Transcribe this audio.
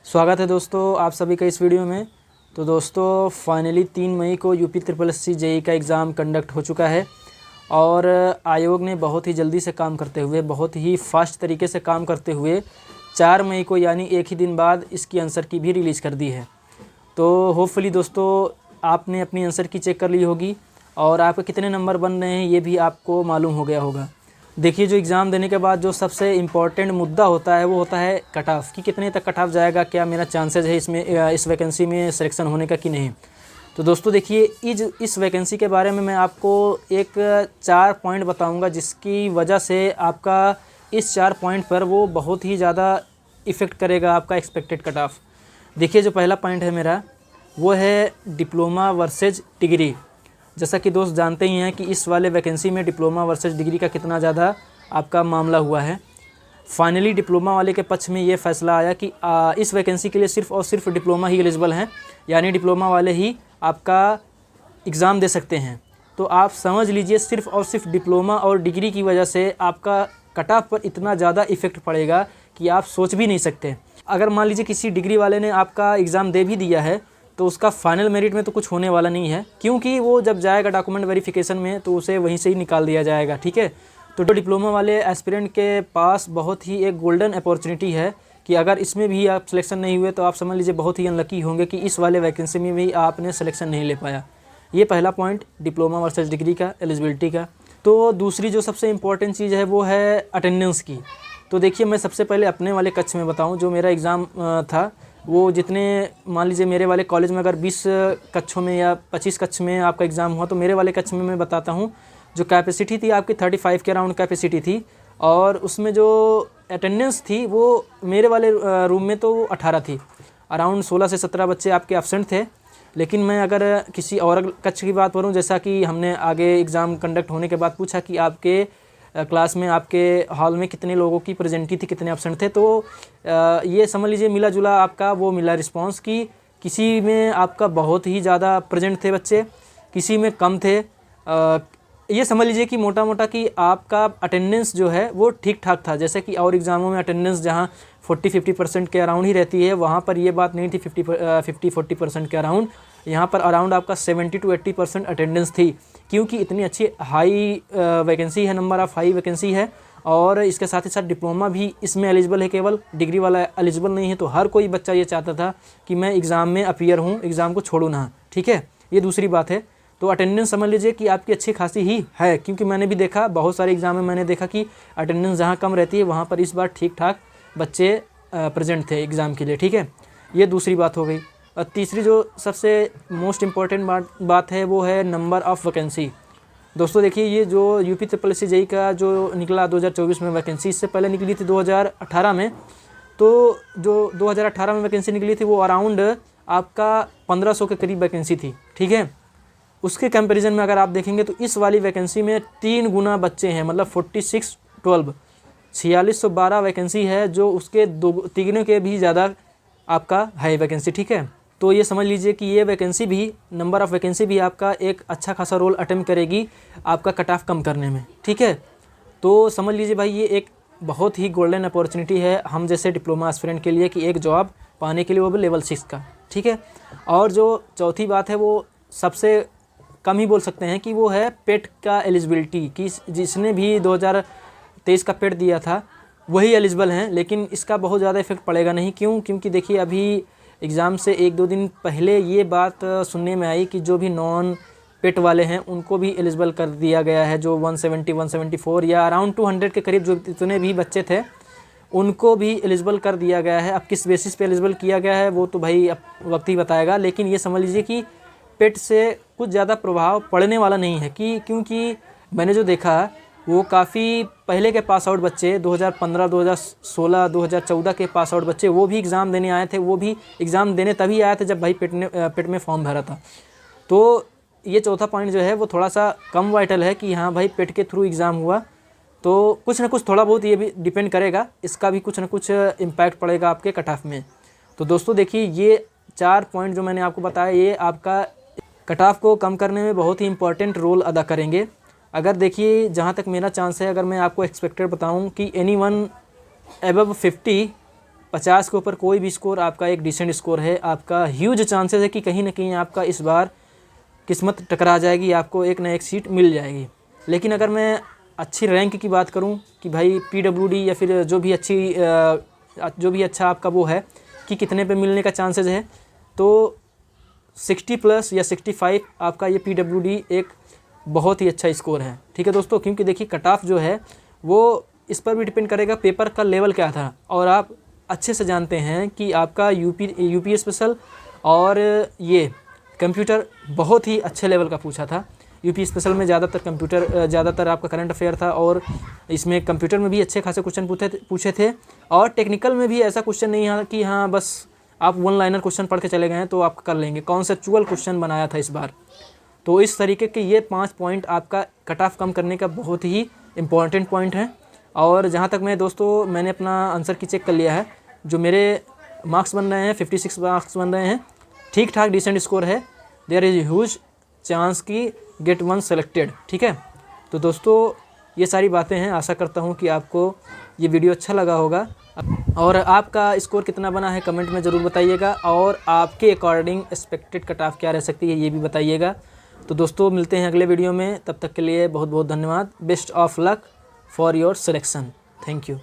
स्वागत है दोस्तों आप सभी का इस वीडियो में। तो दोस्तों फाइनली 3 मई को यूपी SSC जेईई का एग्ज़ाम कंडक्ट हो चुका है और आयोग ने बहुत ही जल्दी से काम करते हुए, बहुत ही फास्ट तरीके से काम करते हुए 4 मई को यानी एक ही दिन बाद इसकी आंसर की भी रिलीज़ कर दी है। तो होपफुली दोस्तों आपने अपनी आंसर की चेक कर ली होगी और आपके कितने नंबर बन रहे हैं ये भी आपको मालूम हो गया होगा। देखिए, जो एग्ज़ाम देने के बाद जो सबसे इम्पॉर्टेंट मुद्दा होता है वो होता है कट ऑफ, कि कितने तक कट ऑफ जाएगा, क्या मेरा चांसेस है इसमें इस वैकेंसी में सिलेक्शन होने का कि नहीं। तो दोस्तों देखिए, इस वैकेंसी के बारे में मैं आपको एक 4 पॉइंट बताऊंगा जिसकी वजह से आपका इस 4 पॉइंट पर वो बहुत ही ज़्यादा इफ़ेक्ट करेगा आपका एक्सपेक्टेड कट ऑफ। देखिए, जो पहला पॉइंट है मेरा वो है डिप्लोमा वर्सेज डिग्री। जैसा कि दोस्त जानते ही हैं कि इस वाले वैकेंसी में डिप्लोमा वर्सेस डिग्री का कितना ज़्यादा आपका मामला हुआ है। फाइनली डिप्लोमा वाले के पक्ष में ये फैसला आया कि इस वैकेंसी के लिए सिर्फ़ और सिर्फ डिप्लोमा ही एलिजिबल हैं, यानी डिप्लोमा वाले ही आपका एग्ज़ाम दे सकते हैं। तो आप समझ लीजिए, सिर्फ़ और सिर्फ डिप्लोमा और डिग्री की वजह से आपका कट ऑफ पर इतना ज़्यादा इफ़ेक्ट पड़ेगा कि आप सोच भी नहीं सकते। अगर मान लीजिए किसी डिग्री वाले ने आपका एग्ज़ाम दे भी दिया है तो उसका फाइनल मेरिट में तो कुछ होने वाला नहीं है, क्योंकि वो जब जाएगा डॉक्यूमेंट वेरिफिकेशन में तो उसे वहीं से ही निकाल दिया जाएगा। ठीक है, तो डिप्लोमा वाले एस्पिरेंट के पास बहुत ही एक गोल्डन अपॉर्चुनिटी है कि अगर इसमें भी आप सिलेक्शन नहीं हुए तो आप समझ लीजिए बहुत ही अनलकी होंगे कि इस वाले वैकेंसी में भी आपने सिलेक्शन नहीं ले पाया। ये पहला पॉइंट डिप्लोमा वर्सेस डिग्री का, एलिजिबिलिटी का। तो दूसरी जो सबसे इम्पॉर्टेंट चीज़ है वो है अटेंडेंस की। तो देखिए, मैं सबसे पहले अपने वाले कक्ष में बताऊँ, जो मेरा एग्ज़ाम था वो जितने मान लीजिए मेरे वाले कॉलेज में अगर 20 कक्षों में या 25 कक्ष में आपका एग्ज़ाम हुआ, तो मेरे वाले कक्ष में मैं बताता हूँ जो कैपेसिटी थी आपकी 35 के अराउंड कैपेसिटी थी, और उसमें जो अटेंडेंस थी वो मेरे वाले रूम में तो 18 थी। अराउंड 16 से 17 बच्चे आपके एब्सेंट थे। लेकिन मैं अगर किसी और कक्ष की बात करूँ, जैसा कि हमने आगे एग्ज़ाम कंडक्ट होने के बाद पूछा कि आपके क्लास में, आपके हॉल में कितने लोगों की प्रेजेंटी थी, कितने एब्सेंट थे, तो ये समझ लीजिए मिला जुला आपका वो मिला रिस्पांस कि किसी में आपका बहुत ही ज़्यादा प्रेजेंट थे बच्चे, किसी में कम थे। ये समझ लीजिए कि मोटा मोटा कि आपका अटेंडेंस जो है वो ठीक ठाक था। जैसे कि और एग्ज़ामों में अटेंडेंस जहाँ 40-50% के अराउंड ही रहती है, वहाँ पर ये बात नहीं थी 50-40% के अराउंड। यहाँ पर अराउंड आपका 70 to 80% अटेंडेंस थी, क्योंकि इतनी अच्छी हाई वैकेंसी है, नंबर ऑफ़ हाई वैकेंसी है। और इसके साथ ही साथ डिप्लोमा भी इसमें एलिजिबल है, केवल डिग्री वाला एलिजिबल नहीं है। तो हर कोई बच्चा ये चाहता था कि मैं एग्ज़ाम में अपीयर हूँ, एग्ज़ाम को छोड़ूँ ना। ठीक है, ये दूसरी बात है। तो अटेंडेंस समझ लीजिए कि आपकी अच्छी खासी ही है, क्योंकि मैंने भी देखा बहुत सारे एग्ज़ाम में, मैंने देखा कि अटेंडेंस जहाँ कम रहती है वहाँ पर इस बार ठीक ठाक बच्चे प्रेजेंट थे एग्ज़ाम के लिए। ठीक है, ये दूसरी बात हो गई। और तीसरी जो सबसे मोस्ट इम्पॉर्टेंट बात है वो है नंबर ऑफ़ वैकेंसी। दोस्तों देखिए, ये जो यूपी SSC जेईई का जो निकला 2024 में वैकेंसी, इससे पहले निकली थी 2018 में। तो जो 2018 में वैकेंसी निकली थी वो अराउंड आपका 1500 के करीब वैकेंसी थी। ठीक है, उसके कंपैरिजन में अगर आप देखेंगे तो इस वाली वैकेंसी में 3 गुना बच्चे हैं, मतलब 4612 4612 वैकेंसी है, जो उसके तीनों के भी ज़्यादा आपका है वैकेंसी। ठीक है, तो ये समझ लीजिए कि ये वैकेंसी भी, नंबर ऑफ़ वैकेंसी भी आपका एक अच्छा खासा रोल अटेम्प्ट करेगी आपका कट ऑफ कम करने में। ठीक है, तो समझ लीजिए भाई, ये एक बहुत ही गोल्डन अपॉर्चुनिटी है हम जैसे डिप्लोमा एस्पिरेंट के लिए कि एक जॉब पाने के लिए, वो भी लेवल 6 का। ठीक है, और जो चौथी बात है वो सबसे कम ही बोल सकते हैं कि वो है पेट का एलिजिबिलिटी, कि जिसने भी 2023 का पेट दिया था वही एलिजिबल हैं। लेकिन इसका बहुत ज़्यादा इफेक्ट पड़ेगा नहीं। क्यों? क्योंकि देखिए, अभी एग्ज़ाम से 1-2 दिन पहले ये बात सुनने में आई कि जो भी नॉन पेट वाले हैं उनको भी एलिजिबल कर दिया गया है। जो 170-174 या अराउंड 200 के करीब जो जितने भी बच्चे थे उनको भी एलिजिबल कर दिया गया है। अब किस बेसिस पे एलिजिबल किया गया है वो तो भाई अब वक्त ही बताएगा। लेकिन ये समझ लीजिए कि पेट से कुछ ज़्यादा प्रभाव पड़ने वाला नहीं है, कि क्योंकि मैंने जो देखा वो काफ़ी पहले के पास आउट बच्चे, 2015, 2016, 2014 के पास आउट बच्चे, वो भी एग्ज़ाम देने आए थे। वो भी एग्ज़ाम देने तभी आए थे जब भाई पेट में फॉर्म भरा था। तो ये चौथा पॉइंट जो है वो थोड़ा सा कम वाइटल है कि हाँ भाई पेट के थ्रू एग्ज़ाम हुआ, तो कुछ ना कुछ थोड़ा बहुत ये भी डिपेंड करेगा, इसका भी कुछ ना कुछ इम्पैक्ट पड़ेगा आपके कट ऑफ में। तो दोस्तों देखिए, ये 4 पॉइंट जो मैंने आपको बताया ये आपका कट ऑफ को कम करने में बहुत ही इंपॉर्टेंट रोल अदा करेंगे। अगर देखिए, जहाँ तक मेरा चांस है, अगर मैं आपको एक्सपेक्टेड बताऊं कि एनीवन अबव 50 50 के ऊपर कोई भी स्कोर आपका एक डिसेंट स्कोर है। आपका ह्यूज चांसेस है कि कहीं ना कहीं आपका इस बार किस्मत टकरा जाएगी, आपको एक ना एक सीट मिल जाएगी। लेकिन अगर मैं अच्छी रैंक की बात करूं कि भाई PWD या फिर जो भी अच्छा आपका वो है कि कितने पे मिलने का चांसेस है, तो 60 प्लस या 65 आपका ये PWD एक बहुत ही अच्छा स्कोर है। ठीक है दोस्तों, क्योंकि देखिए कट ऑफ जो है वो इस पर भी डिपेंड करेगा पेपर का लेवल क्या था। और आप अच्छे से जानते हैं कि आपका यूपी स्पेशल और ये कंप्यूटर बहुत ही अच्छे लेवल का पूछा था। यूपी स्पेशल में ज़्यादातर आपका करंट अफेयर था, और इसमें कंप्यूटर में भी अच्छे खासे क्वेश्चन पूछे थे। और टेक्निकल में भी ऐसा क्वेश्चन नहीं है कि हाँ बस आप वन लाइनर क्वेश्चन पढ़ के चले गए हैं तो आप कर लेंगे, कॉन्सेप्चुअल क्वेश्चन बनाया था इस बार। तो इस तरीके के ये 5 पॉइंट आपका कट ऑफ कम करने का बहुत ही इम्पॉर्टेंट पॉइंट है। और जहाँ तक मैंने अपना आंसर की चेक कर लिया है, जो मेरे मार्क्स बन रहे हैं 56 मार्क्स बन रहे हैं, ठीक ठाक डिसेंट स्कोर है। देयर इज़ ह्यूज चांस की गेट वन सेलेक्टेड। ठीक है, तो दोस्तों ये सारी बातें हैं। आशा करता हूँ कि आपको ये वीडियो अच्छा लगा होगा, और आपका स्कोर कितना बना है कमेंट में ज़रूर बताइएगा, और आपके अकॉर्डिंग एक्सपेक्टेड कट ऑफ क्या रह सकती है ये भी बताइएगा। तो दोस्तों मिलते हैं अगले वीडियो में, तब तक के लिए बहुत बहुत धन्यवाद। Best of luck for your selection. Thank you.